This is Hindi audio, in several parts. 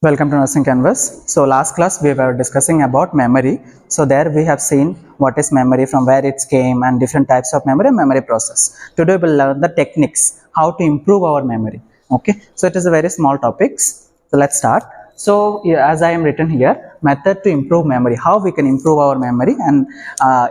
Welcome to Nursing Canvas. So last class we were discussing about memory. So there we have seen what is memory, from where it came, and different types of memory and memory process. Today we will learn the techniques, how to improve our memory. Okay, so it is a very small topics. So let's start. So as I am written here, method to improve memory, how we can improve our memory, and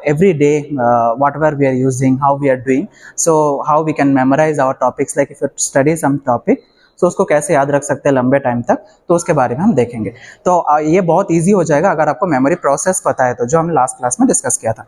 every day whatever we are using, how we are doing. So how we can memorize our topics, like if you study some topic, तो उसको कैसे याद रख सकते हैं लंबे टाइम तक, तो उसके बारे में हम देखेंगे। तो ये बहुत इजी हो जाएगा अगर आपको मेमोरी प्रोसेस पता है, तो जो हमने लास्ट क्लास में डिस्कस किया था।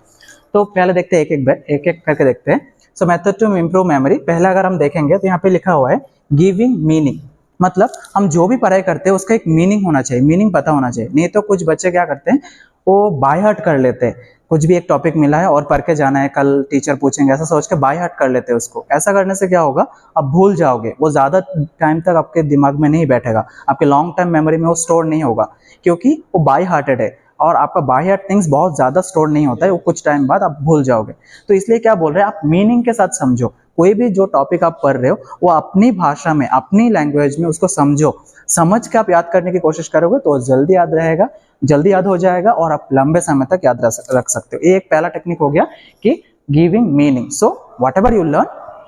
तो पहले देखते हैं एक एक करके देखते हैं। So method to improve memory, पहला अगर हम देखेंगे तो यहाँ पे लिखा हुआ है गिविंग मीनिंग। मतलब हम जो भी पढ़ाई करते हैं उसका एक मीनिंग होना चाहिए, मीनिंग पता होना चाहिए। नहीं तो कुछ बच्चे क्या करते हैं, वो बाय हार्ट कर लेते हैं। कुछ भी एक टॉपिक मिला है और पढ़ के जाना है, कल टीचर पूछेंगे, ऐसा सोच के बाय हार्ट कर लेते हैं उसको। ऐसा करने से क्या होगा, आप भूल जाओगे, वो ज़्यादा टाइम तक आपके दिमाग में नहीं बैठेगा, आपके लॉन्ग टर्म मेमोरी में वो स्टोर नहीं होगा, क्योंकि वो बाय हार्टेड है। और आपका बाय हार्ट थिंग्स बहुत ज़्यादा स्टोर नहीं होता है, वो कुछ टाइम बाद आप भूल जाओगे। तो इसलिए क्या बोल रहे हैं, आप मीनिंग के साथ समझो। कोई भी जो टॉपिक आप पढ़ रहे हो वो अपनी भाषा में, अपनी लैंग्वेज में उसको समझो। समझ के आप याद करने की कोशिश करोगे तो जल्दी याद रहेगा, जल्दी याद हो जाएगा, और आप लंबे समय तक याद रख सकते हो। ये एक पहला टेक्निक हो गया कि giving meaning. So whatever you learn,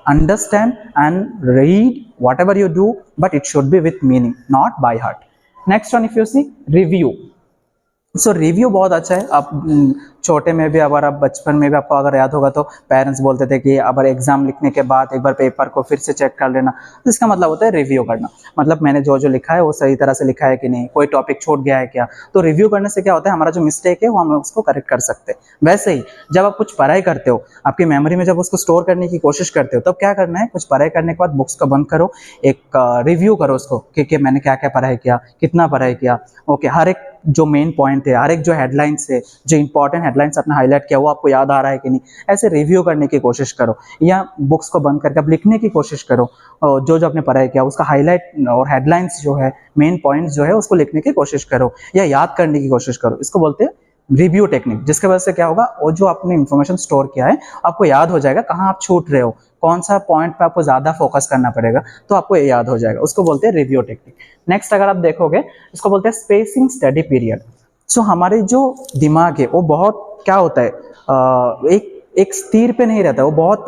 understand and read whatever you do, but it should be with meaning, not by heart. Next one, if you see review. So review बहुत अच्छा है। आप छोटे में भी, अगर आप बचपन में भी, आपको अगर याद होगा तो पेरेंट्स बोलते थे कि अगर एग्जाम लिखने के बाद एक बार पेपर को फिर से चेक कर लेना। तो इसका मतलब होता है रिव्यू करना। मतलब मैंने जो जो लिखा है वो सही तरह से लिखा है कि नहीं, कोई टॉपिक छूट गया है क्या। तो रिव्यू करने से क्या होता है, हमारा जो मिस्टेक है वो हम उसको करेक्ट कर सकते हैं। वैसे ही जब आप कुछ पढ़ाई करते हो, आपकी मेमोरी में जब उसको स्टोर करने की कोशिश करते हो, तब क्या करना है, कुछ पढ़ाई करने के बाद बुक्स को बंद करो, एक रिव्यू करो उसको कि मैंने क्या क्या पढ़ाई किया, कितना पढ़ाई किया। ओके, हर एक जो मेन पॉइंट है, हर एक जो हेडलाइंस है, जो इंपॉर्टेंट हेडलाइंस आपने हाईलाइट किया, वो आपको याद आ रहा है कि नहीं, ऐसे रिव्यू करने की कोशिश करो। या बुक्स को बंद करके आप लिखने की कोशिश करो, जो जो आपने पढ़ाई किया उसका हाईलाइट और हेडलाइंस जो है, मेन पॉइंट्स जो है, उसको लिखने की कोशिश करो या याद करने की कोशिश करो। इसको बोलते हैं रिव्यू टेक्निक, जिसके वजह से क्या होगा, वो जो आपने इन्फॉर्मेशन स्टोर किया है आपको याद हो जाएगा, कहाँ आप छूट रहे हो, कौन सा पॉइंट पे आपको ज्यादा फोकस करना पड़ेगा, तो आपको ये याद हो जाएगा। उसको बोलते हैं रिव्यू टेक्निक। नेक्स्ट अगर आप देखोगे, इसको बोलते हैं स्पेसिंग स्टडी पीरियड। सो हमारे जो दिमाग है वो बहुत क्या होता है, एक स्थिर पे नहीं रहता, वो बहुत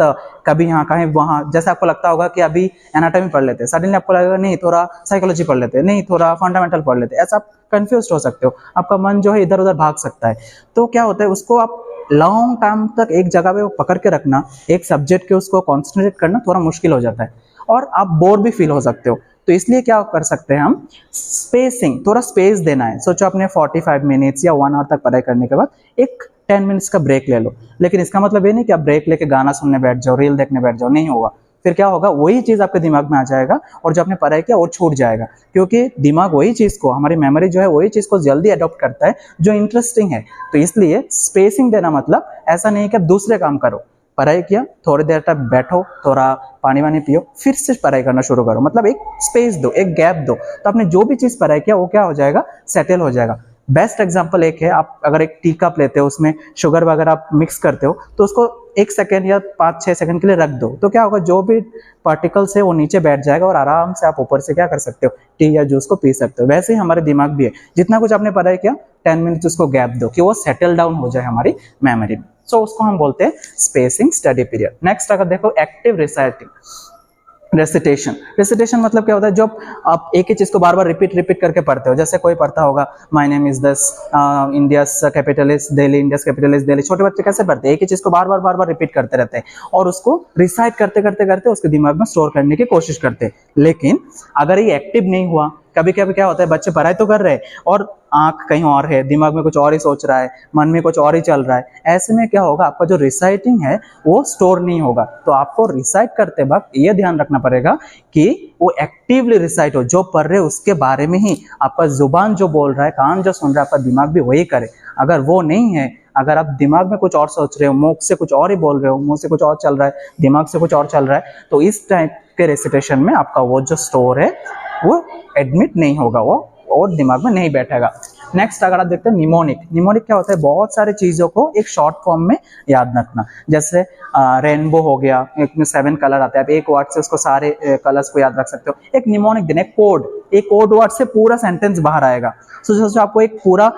कभी यहाँ कहीं वहाँ। जैसे आपको लगता होगा कि अभी एनाटॉमी पढ़ लेते हैं, सडनली आपको लगेगा नहीं थोड़ा साइकोलॉजी पढ़ लेते हैं, नहीं थोड़ा फंडामेंटल पढ़ लेते हैं। ऐसा आप कंफ्यूज हो सकते हो, आपका मन जो है इधर उधर भाग सकता है। तो क्या होता है, उसको आप लॉन्ग टाइम तक एक जगह पे पकड़ के रखना, एक सब्जेक्ट के उसको कॉन्सेंट्रेट करना थोड़ा मुश्किल हो जाता है, और आप बोर भी फील हो सकते हो। तो इसलिए क्या कर सकते हैं हम, स्पेसिंग, थोड़ा स्पेस देना है। सोचो आपने 45 मिनट्स या 1 आवर तक पढ़ाई करने के बाद एक 10 मिनट्स का ब्रेक ले लो। लेकिन इसका मतलब ये नहीं कि आप ब्रेक लेके गाना सुनने बैठ जाओ, रील देखने बैठ जाओ, नहीं होगा। फिर क्या होगा, वही चीज आपके दिमाग में आ जाएगा और जो आपने पढ़ाई किया वो छूट जाएगा, क्योंकि दिमाग वही चीज को, हमारी मेमोरी जो है वही चीज को जल्दी अडॉप्ट करता है जो इंटरेस्टिंग है। तो इसलिए स्पेसिंग देना मतलब ऐसा नहीं कि आप दूसरे काम करो, पढ़ाई किया, थोड़ी देर तक बैठो, थोड़ा पानी वानी पियो, फिर से पढ़ाई करना शुरू करो। मतलब एक स्पेस दो, एक गैप दो, तो आपने जो भी चीज पढ़ाई किया वो क्या हो जाएगा, सेटल हो जाएगा। बेस्ट एग्जांपल एक है, आप अगर एक टी कप लेते हो, उसमें शुगर वगैरह आप मिक्स करते हो, तो उसको 1 सेकेंड या 5-6 सेकेंड के लिए रख दो, तो क्या होगा, जो भी पार्टिकल्स है वो नीचे बैठ जाएगा और आराम से आप ऊपर से क्या कर सकते हो, टी या जूस को पी सकते हो। वैसे ही हमारे दिमाग भी है, जितना कुछ आपने पढ़ाई किया 10 मिनट उसको गैप दो कि वो सेटल डाउन हो जाए हमारी मेमोरी में। सो उसको हम बोलते हैं स्पेसिंग स्टडी पीरियड। नेक्स्ट अगर देखो, एक्टिव रिसाइटिंग, रेसिटेशन। रेसिटेशन मतलब क्या होता है, जब आप एक ही चीज को बार बार रिपीट करके पढ़ते हो। जैसे कोई पढ़ता होगा my name is this, India's capital is Delhi, India's capital is Delhi. छोटे बच्चे कैसे पढ़ते हैं, एक ही चीज को बार बार रिपीट करते रहते हैं और उसको रिसाइट करते उसके दिमाग में स्टोर करने की कोशिश करते हैं। लेकिन अगर ये एक्टिव नहीं हुआ, कभी कभी क्या होता है, बच्चे पढ़ाई तो कर रहे हैं और आंख कहीं और है, दिमाग में कुछ और ही सोच रहा है, मन में कुछ और ही चल रहा है। ऐसे में क्या होगा, आपका जो रिसाइटिंग है वो स्टोर नहीं होगा। तो आपको रिसाइट करते वक्त ये ध्यान रखना पड़ेगा कि वो एक्टिवली रिसाइट हो, जो पढ़ रहे हो उसके बारे में ही आपका जुबान जो बोल रहा है, कान जो सुन रहा है, आपका दिमाग भी वही करे। अगर वो नहीं है, अगर आप दिमाग में कुछ और सोच रहे हो, मुंह से कुछ और ही बोल रहे हो, मुंह से कुछ और चल रहा है, दिमाग से कुछ और चल रहा है, तो इस टाइप के रेसिटेशन में आपका वो जो स्टोर है वो एडमिट नहीं होगा, वो और दिमाग में नहीं बैठेगा। नेक्स्ट अगर आप देखते हैं निमोनिक, निमोनिक क्या होता है, बहुत सारे चीजों को एक शॉर्ट फॉर्म में याद रखना। जैसे रेनबो हो गया, एक में 7 कलर आते हैं, आप एक वर्ड से उसको सारे कलर्स को याद रख सकते हो। एक निमोनिक देना, एक कोड, एक कोड वर्ड से पूरा सेंटेंस बाहर आएगा। सोचो आपको एक पूरा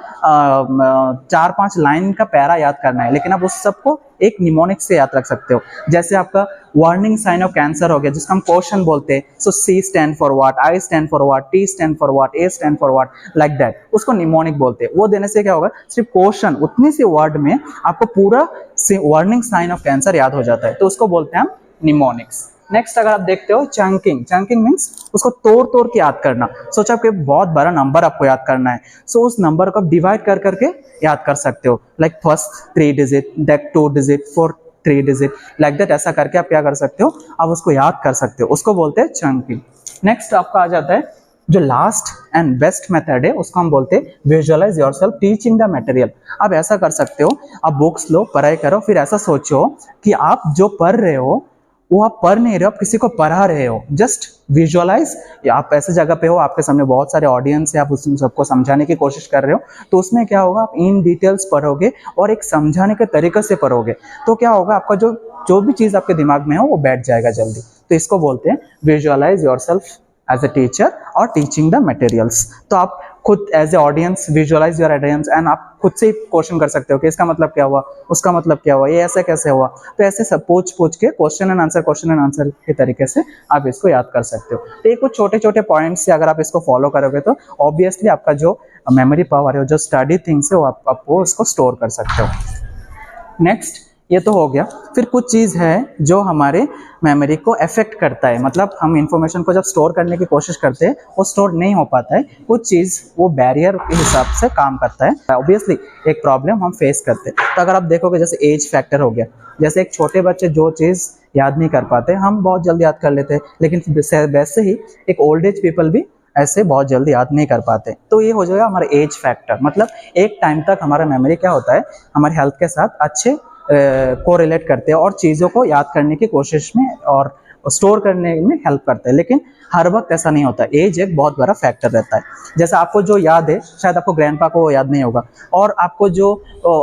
4-5 लाइन का पैरा याद करना है, लेकिन आप उस सबको एक निमोनिक से याद रख सकते हो। जैसे आपका वार्निंग साइन ऑफ कैंसर हो गया, जिसका हम क्वेश्चन बोलते हैं, so C stand for what, I stand for what, T stand for what, A stand for what, like that, उसको निमोनिक बोलते हैं। वो देने से क्या होगा, सिर्फ क्वेश्चन उतनी सी वर्ड में आपको पूरा वार्निंग साइन ऑफ कैंसर याद हो जाता है, तो उसको बोलते हैं हम निमोनिक्स। नेक्स्ट अगर आप देखते हो चंकिंग, चंकिंग मीन्स उसको तोड़ तोड़ के याद करना। सोचा आपको बहुत बड़ा नंबर आपको याद करना है, सो उस नंबर को डिवाइड कर करके याद कर सकते हो, like first 3 digit, that 2 digit, fourth 3 digit, like that, ऐसा करके आप क्या कर सकते हो, आप उसको याद कर सकते हो, उसको बोलते हैं चंकिंग। नेक्स्ट आपका आ जाता है जो लास्ट एंड बेस्ट मेथड है, उसको हम बोलते हैं visualize yourself teaching the material. आप ऐसा कर सकते हो, आप बुक्स लो, पढ़ाई करो, फिर ऐसा सोचो कि आप जो पढ़ रहे हो वो आप पढ़ नहीं रहे हो, आप किसी को पढ़ा रहे हो। जस्ट विजुअलाइज, आप ऐसे जगह पे हो, आपके सामने बहुत सारे ऑडियंस है, आप उस सबको समझाने की कोशिश कर रहे हो, तो उसमें क्या होगा, आप इन डिटेल्स पढ़ोगे और एक समझाने के तरीके से पढ़ोगे, तो क्या होगा, आपका जो भी चीज़ आपके दिमाग में हो वो बैठ जाएगा जल्दी। तो इसको बोलते हैं visualize yourself as a teacher और टीचिंग द मटेरियल्स। तो आप खुद as a audience visualize your audience and आप खुद से ही क्वेश्चन कर सकते हो कि इसका मतलब क्या हुआ, उसका मतलब क्या हुआ, ये ऐसे कैसे हुआ। तो ऐसे सब पूछ के क्वेश्चन एंड आंसर के तरीके से आप इसको याद कर सकते हो। तो ये कुछ छोटे छोटे पॉइंट्स से अगर आप इसको फॉलो करोगे तो ऑब्वियसली आपका जो मेमोरी पावर है, जो स्टडी थिंग्स है, वो आप उसको स्टोर कर सकते हो। नेक्स्ट ये तो हो गया, फिर कुछ चीज़ है जो हमारे मेमोरी को अफेक्ट करता है, मतलब हम इंफॉर्मेशन को जब स्टोर करने की कोशिश करते हैं वो स्टोर नहीं हो पाता है, कुछ चीज़ वो बैरियर के हिसाब से काम करता है। ऑब्वियसली एक प्रॉब्लम हम फेस करते हैं। तो अगर आप देखोगे जैसे एज फैक्टर हो गया, जैसे एक छोटे बच्चे जो चीज़ याद नहीं कर पाते हम बहुत जल्दी याद कर लेते हैं, लेकिन वैसे ही एक ओल्ड एज पीपल भी ऐसे बहुत जल्दी याद नहीं कर पाते। तो ये हो जाएगा हमारा एज फैक्टर, मतलब एक टाइम तक हमारा मेमोरी क्या होता है, हमारे हेल्थ के साथ अच्छे को रिलेट करते हैं और चीज़ों को याद करने की कोशिश में और स्टोर करने में हेल्प करते हैं, लेकिन हर वक्त ऐसा नहीं होता। एज एक बहुत बड़ा फैक्टर रहता है। जैसे आपको जो याद है शायद आपको ग्रैंडपा को वो याद नहीं होगा, और आपको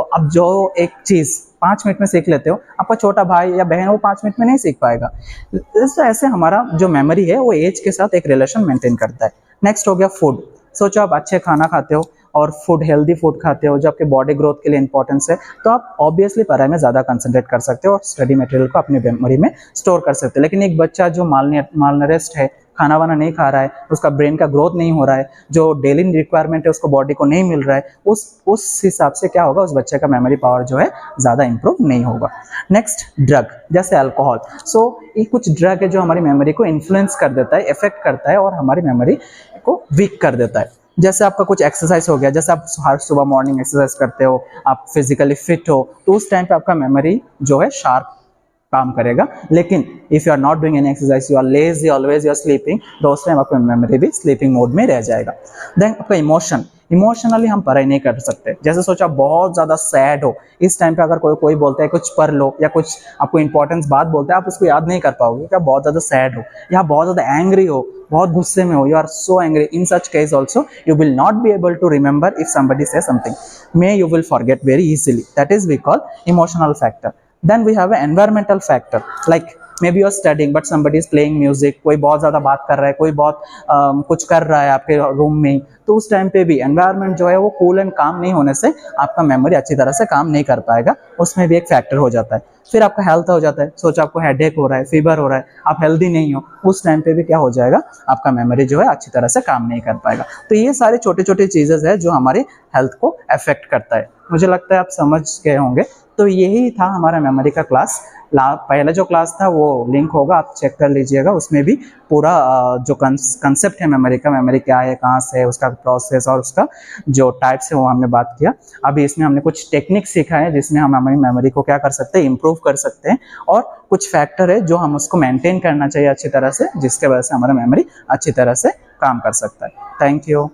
अब जो एक चीज़ 5 मिनट में सीख लेते हो, आपका छोटा भाई या बहन वो 5 मिनट में नहीं सीख पाएगा। ऐसे हमारा जो मेमोरी है वो एज के साथ एक रिलेशन मेंटेन करता है। नेक्स्ट हो गया फूड। सोचो आप अच्छे खाना खाते हो और फूड हेल्दी फूड खाते हो जो आपके बॉडी ग्रोथ के लिए इंपॉर्टेंस है, तो आप ऑब्वियसली पढ़ाई में ज़्यादा कंसंट्रेट कर सकते हो और स्टडी मटेरियल को अपनी मेमोरी में स्टोर कर सकते हो। लेकिन एक बच्चा जो मालनरिश्ड है, खाना वाना नहीं खा रहा है, उसका ब्रेन का ग्रोथ नहीं हो रहा है, जो डेली रिक्वायरमेंट है उसको बॉडी को नहीं मिल रहा है, उस हिसाब से क्या होगा, उस बच्चे का मेमोरी पावर जो है ज़्यादा इंप्रूव नहीं होगा। नेक्स्ट ड्रग, जैसे अल्कोहल। सो ये कुछ ड्रग है जो हमारी मेमोरी को इन्फ्लुएंस कर देता है, इफेक्ट करता है और हमारी मेमोरी को वीक कर देता है। जैसे आपका कुछ एक्सरसाइज हो गया, जैसे आप हर सुबह मॉर्निंग एक्सरसाइज करते हो, आप फिजिकली फिट हो, तो उस टाइम पे आपका मेमोरी जो है शार्प काम करेगा। लेकिन if you are not doing any exercise, you are lazy always, you are sleeping, तो उस टाइम आपका मेमोरी भी स्लीपिंग मोड में रह जाएगा। देन आपका इमोशनली हम पढ़ाई नहीं कर सकते। जैसे सोचा बहुत ज़्यादा सैड हो, इस टाइम पे अगर कोई बोलता है कुछ पढ़ लो या कुछ आपको इंपॉर्टेंस बात बोलता है, आप उसको याद नहीं कर पाओगे कि आप बहुत ज़्यादा सैड हो या बहुत ज़्यादा एंग्री हो, बहुत गुस्से में हो, you are so angry. In such case also you will not be able to remember if somebody say something, may you will forget very easily. That is we call emotional factor. Then we have an environmental factor, like maybe you are studying but somebody is playing music, कोई बहुत ज़्यादा बात कर रहा है, कोई बहुत कुछ कर रहा है आपके रूम में, तो उस टाइम पे भी एनवायरनमेंट जो है वो कूल एंड काम नहीं होने से आपका मेमोरी अच्छी तरह से काम नहीं कर पाएगा, उसमें भी एक फैक्टर हो जाता है। फिर आपका हेल्थ हो जाता है, सोचो आपको हेडेक हो रहा है, फीवर हो रहा है, आप हेल्दी नहीं हो, उस टाइम पे भी क्या हो जाएगा, आपका मेमोरी जो है अच्छी तरह से काम नहीं कर पाएगा। तो ये सारे छोटे छोटे चीज़ें हैं जो हमारी हेल्थ को अफेक्ट करता है। मुझे लगता है आप समझ गए होंगे। तो यही था हमारा मेमोरी का क्लास। पहला जो क्लास था वो लिंक होगा, आप चेक कर लीजिएगा, उसमें भी पूरा जो कंसेप्ट है मेमोरी का, मेमोरी क्या है, कहाँ से है, उसका प्रोसेस और उसका जो टाइप्स है वो हमने बात किया। अभी इसमें हमने कुछ टेक्निक सीखा है जिसमें हम हमारी मेमोरी को क्या कर सकते हैं, इम्प्रूव कर सकते हैं, और कुछ फैक्टर है जो हम उसको मेंटेन करना चाहिए अच्छी तरह से, जिसके वजह से हमारा मेमोरी अच्छी तरह से काम कर सकता है। Thank you.